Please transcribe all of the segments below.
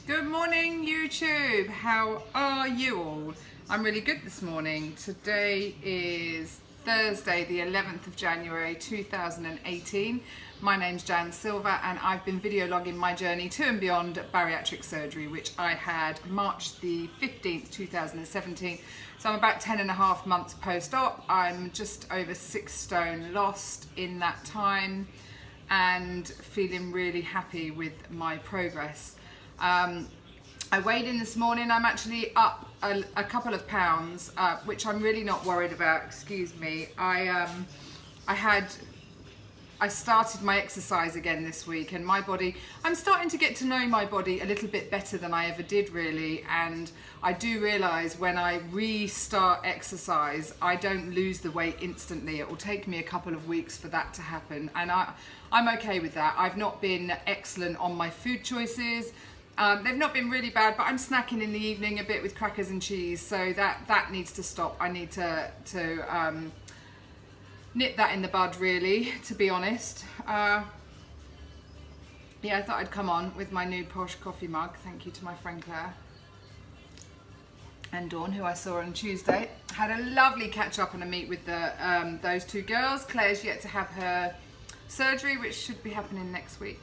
Good morning, YouTube. How are you all? I'm really good this morning. Today is Thursday, the 11th of January 2018. My name's Jan Silver and I've been video logging my journey to and beyond bariatric surgery, which I had March the 15th, 2017. So I'm about 10 and a half months post-op. I'm just over 6 stone lost in that time and feeling really happy with my progress. I weighed in this morning. I'm actually up a couple of pounds, which I'm really not worried about. Excuse me. I started my exercise again this week, and my body, I'm starting to get to know my body a little bit better than I ever did, really. And I do realize when I restart exercise, I don't lose the weight instantly. It will take me a couple of weeks for that to happen, and I'm okay with that. I've not been excellent on my food choices. They've not been really bad, but I'm snacking in the evening a bit with crackers and cheese, so that needs to stop. I need to nip that in the bud, really, to be honest. Yeah, I thought I'd come on with my new posh coffee mug. Thank you to my friend Claire and Dawn, who I saw on Tuesday. Had a lovely catch up and a meet with those two girls. Claire's yet to have her surgery, which should be happening next week.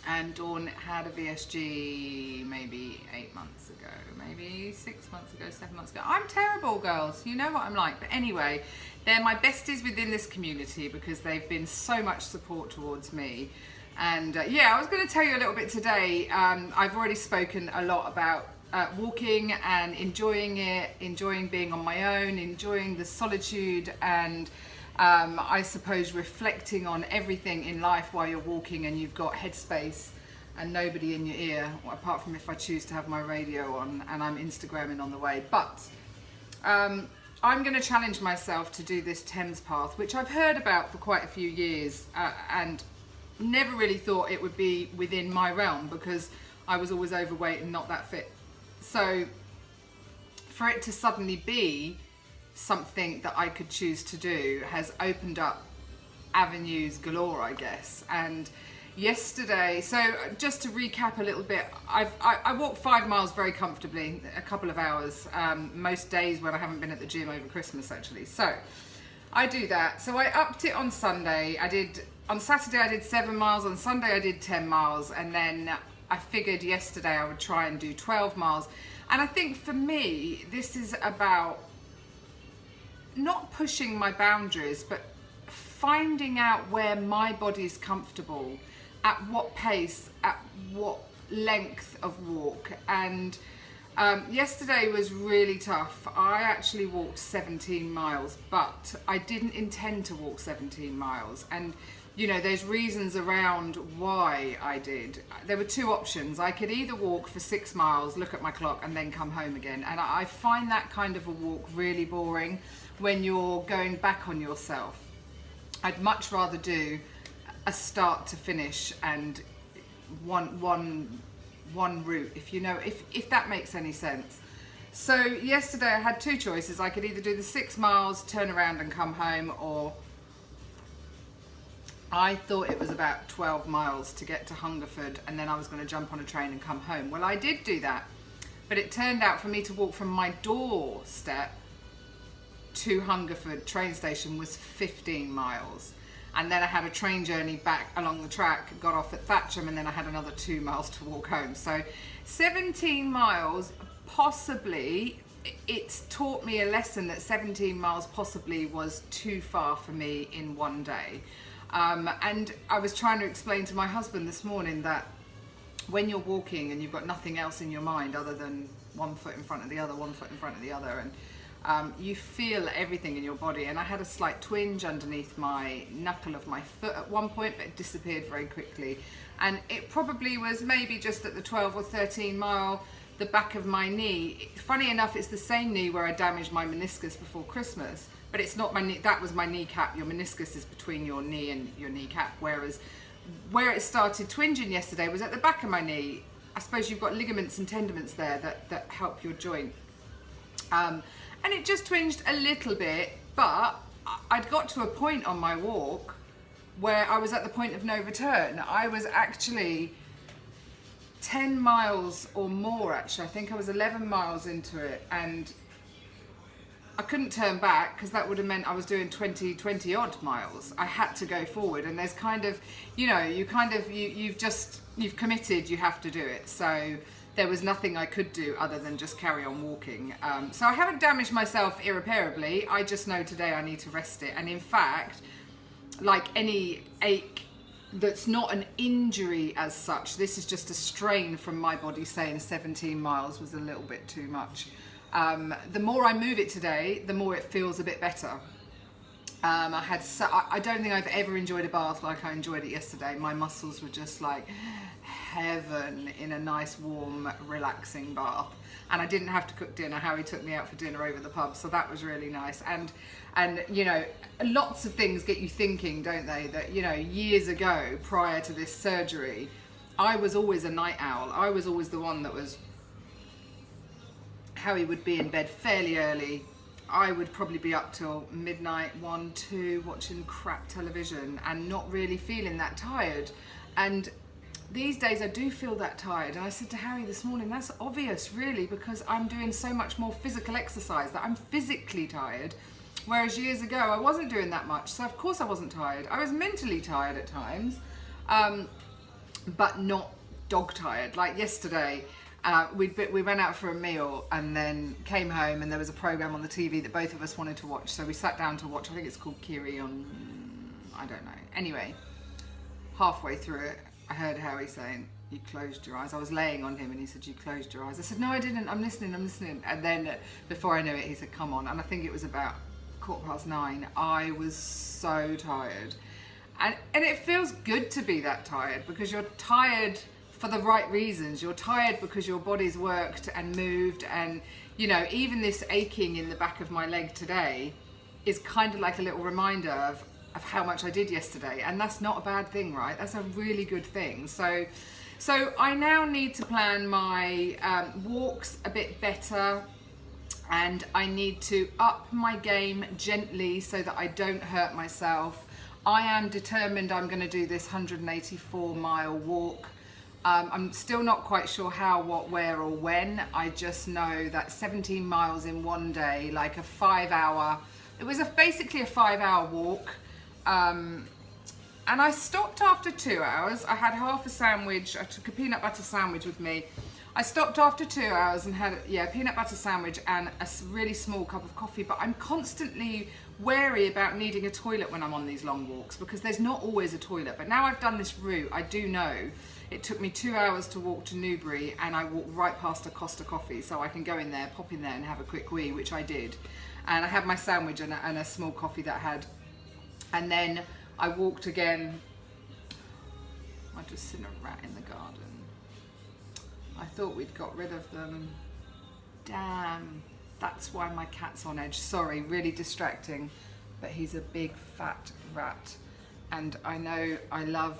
And Dawn had a VSG maybe 8 months ago, maybe 6 months ago, 7 months ago. I'm terrible, girls. You know what I'm like. But anyway, they're my besties within this community because they've been so much support towards me. And yeah, I was going to tell you a little bit today. I've already spoken a lot about walking and enjoying it, enjoying being on my own, enjoying the solitude, and I suppose reflecting on everything in life while you're walking and you've got headspace and nobody in your ear, apart from if I choose to have my radio on and I'm Instagramming on the way. But I'm going to challenge myself to do this Thames path, which I've heard about for quite a few years and never really thought it would be within my realm because I was always overweight and not that fit. So for it to suddenly be something that I could choose to do has opened up avenues galore, I guess. And yesterday, so just to recap a little bit, I walked 5 miles very comfortably, a couple of hours, most days when I haven't been at the gym over Christmas, actually. So I do that. So I upped it on Sunday. On Saturday I did 7 miles, on Sunday I did 10 miles, and then I figured yesterday I would try and do 12 miles. And I think for me, this is about not pushing my boundaries, but finding out where my body's comfortable, at what pace, at what length of walk. And yesterday was really tough. I actually walked 17 miles, but I didn't intend to walk 17 miles. And you know, there's reasons around why I did. There were two options. I could either walk for 6 miles, look at my clock, and then come home again. And I find that kind of a walk really boring when you're going back on yourself. I'd much rather do a start to finish and one route, if that makes any sense. So yesterday I had two choices. I could either do the 6 miles, turn around and come home, or I thought it was about 12 miles to get to Hungerford, and then I was going to jump on a train and come home. Well, I did do that, but it turned out for me to walk from my doorstep to Hungerford train station was 15 miles. And then I had a train journey back along the track, got off at Thatcham, and then I had another 2 miles to walk home. So 17 miles, possibly, it's taught me a lesson that 17 miles possibly was too far for me in one day. And I was trying to explain to my husband this morning that when you're walking and you've got nothing else in your mind other than one foot in front of the other, one foot in front of the other, and you feel everything in your body. And I had a slight twinge underneath my knuckle of my foot at one point, but it disappeared very quickly. And it probably was maybe just at the 12 or 13 mile, the back of my knee. Funny enough, it's the same knee where I damaged my meniscus before Christmas, but it's not my knee. That was my kneecap. Your meniscus is between your knee and your kneecap, whereas where it started twinging yesterday was at the back of my knee. I suppose you've got ligaments and tendons there that help your joint. And it just twinged a little bit, but I'd got to a point on my walk where I was at the point of no return. I was actually 10 miles or more actually. I think I was 11 miles into it, and I couldn't turn back because that would have meant I was doing 20 odd miles. I had to go forward, and there's kind of, you know, you've committed, you have to do it. So there was nothing I could do other than just carry on walking. So I haven't damaged myself irreparably. I just know today I need to rest it. And in fact, like any ache that's not an injury as such, this is just a strain from my body saying 17 miles was a little bit too much. The more I move it today, the more it feels a bit better. I don't think I've ever enjoyed a bath like I enjoyed it yesterday. My muscles were just like heaven in a nice, warm, relaxing bath. And I didn't have to cook dinner. Harry took me out for dinner over the pub, so that was really nice. And you know, lots of things get you thinking, don't they? That, you know, years ago, prior to this surgery, I was always a night owl. I was always the one that was... Harry would be in bed fairly early. I would probably be up till midnight, 1, 2, watching crap television and not really feeling that tired. And these days I do feel that tired. And I said to Harry this morning, that's obvious really, because I'm doing so much more physical exercise that I'm physically tired. Whereas years ago I wasn't doing that much. So of course I wasn't tired. I was mentally tired at times, but not dog tired. Like yesterday, we went out for a meal and then came home, and there was a program on the TV that both of us wanted to watch. So we sat down to watch, I think it's called Kiri on, I don't know. Anyway, halfway through it, I heard Harry saying, "You closed your eyes." I was laying on him and he said, "You closed your eyes." I said, "No, I didn't. I'm listening. And then before I knew it, he said, "Come on." And I think it was about 9:15. I was so tired. And it feels good to be that tired, because you're tired for the right reasons. You're tired because your body's worked and moved, and you know, even this aching in the back of my leg today is kind of like a little reminder of how much I did yesterday, and that's not a bad thing, right? That's a really good thing. So I now need to plan my walks a bit better, and I need to up my game gently so that I don't hurt myself. I am determined I'm going to do this 184-mile walk. I'm still not quite sure how, what, where or when. I just know that 17 miles in one day, like a 5 hour, it was basically a 5 hour walk. And I stopped after 2 hours. I had half a sandwich. I took a peanut butter sandwich with me. I stopped after 2 hours and had a peanut butter sandwich and a really small cup of coffee. But I'm constantly wary about needing a toilet when I'm on these long walks, because there's not always a toilet. But now I've done this route, I do know it took me 2 hours to walk to Newbury, and I walked right past a Costa Coffee, so I can go in there, pop in there and have a quick wee, which I did. And I had my sandwich and a small coffee that I had. And then I walked again. I just seen a rat in the garden. I thought we'd got rid of them. Damn, that's why my cat's on edge. Sorry, really distracting, but he's a big fat rat. And I know I love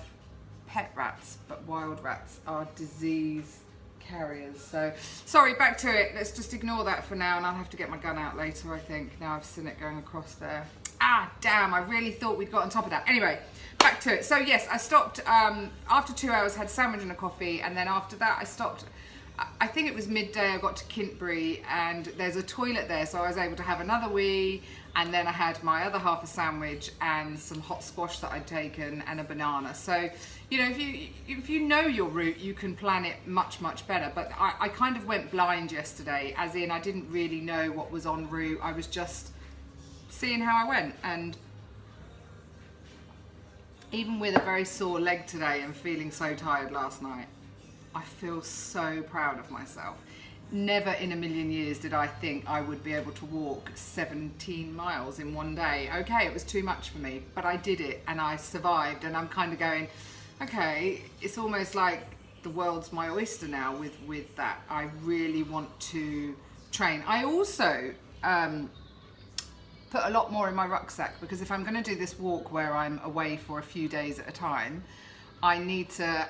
pet rats, but wild rats are disease carriers. So sorry, back to it. Let's just ignore that for now, and I'll have to get my gun out later, I think. Now I've seen it going across there. Ah, damn, I really thought we'd got on top of that. Anyway, back to it. So yes, I stopped after 2 hours, had a sandwich and a coffee, and then after that I stopped. I think it was midday. I got to Kintbury, and there's a toilet there, so I was able to have another wee, and then I had my other half a sandwich and some hot squash that I'd taken and a banana. So, you know, if you know your route, you can plan it much better. But I kind of went blind yesterday, as in I didn't really know what was en route. I was just seeing how I went, and even with a very sore leg today and feeling so tired last night, I feel so proud of myself. Never in a million years did I think I would be able to walk 17 miles in one day. Okay, it was too much for me, but I did it and I survived, and I'm kind of going, okay, it's almost like the world's my oyster now with that. I really want to train. I also put a lot more in my rucksack, because if I'm going to do this walk where I'm away for a few days at a time, I need to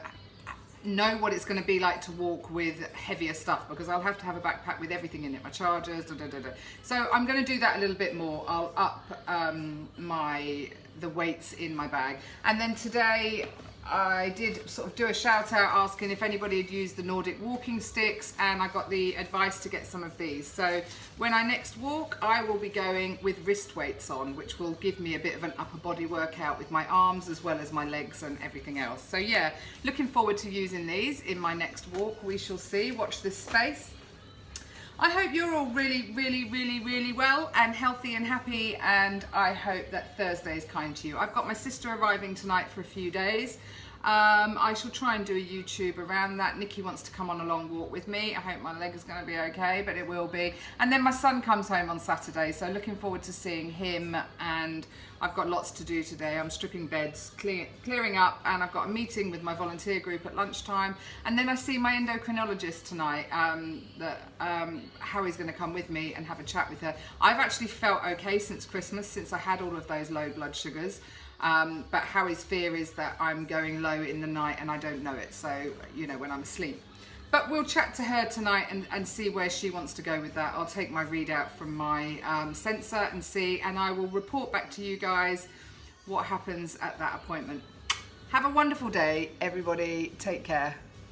know what it's going to be like to walk with heavier stuff, because I'll have to have a backpack with everything in it, my chargers, So I'm going to do that a little bit more. I'll up the weights in my bag. And then today I did sort of do a shout out asking if anybody had used the Nordic walking sticks, and I got the advice to get some of these. So when I next walk, I will be going with wrist weights on, which will give me a bit of an upper body workout with my arms as well as my legs and everything else. So yeah, looking forward to using these in my next walk. We shall see. Watch this space. I hope you're all really well and healthy and happy, and I hope that Thursday is kind to you. I've got my sister arriving tonight for a few days. I shall try and do a YouTube around that. Nikki wants to come on a long walk with me. I hope my leg is going to be okay, but it will be. And then my son comes home on Saturday, so looking forward to seeing him, and I've got lots to do today. I'm stripping beds, clearing up, and I've got a meeting with my volunteer group at lunchtime, and then I see my endocrinologist tonight. Harry's going to come with me and have a chat with her. I've actually felt okay since Christmas, since I had all of those low blood sugars. But Harry's fear is that I'm going low in the night and I don't know it, so, you know, when I'm asleep. But we'll chat to her tonight and see where she wants to go with that. I'll take my readout from my sensor and see, and I will report back to you guys what happens at that appointment. Have a wonderful day, everybody. Take care.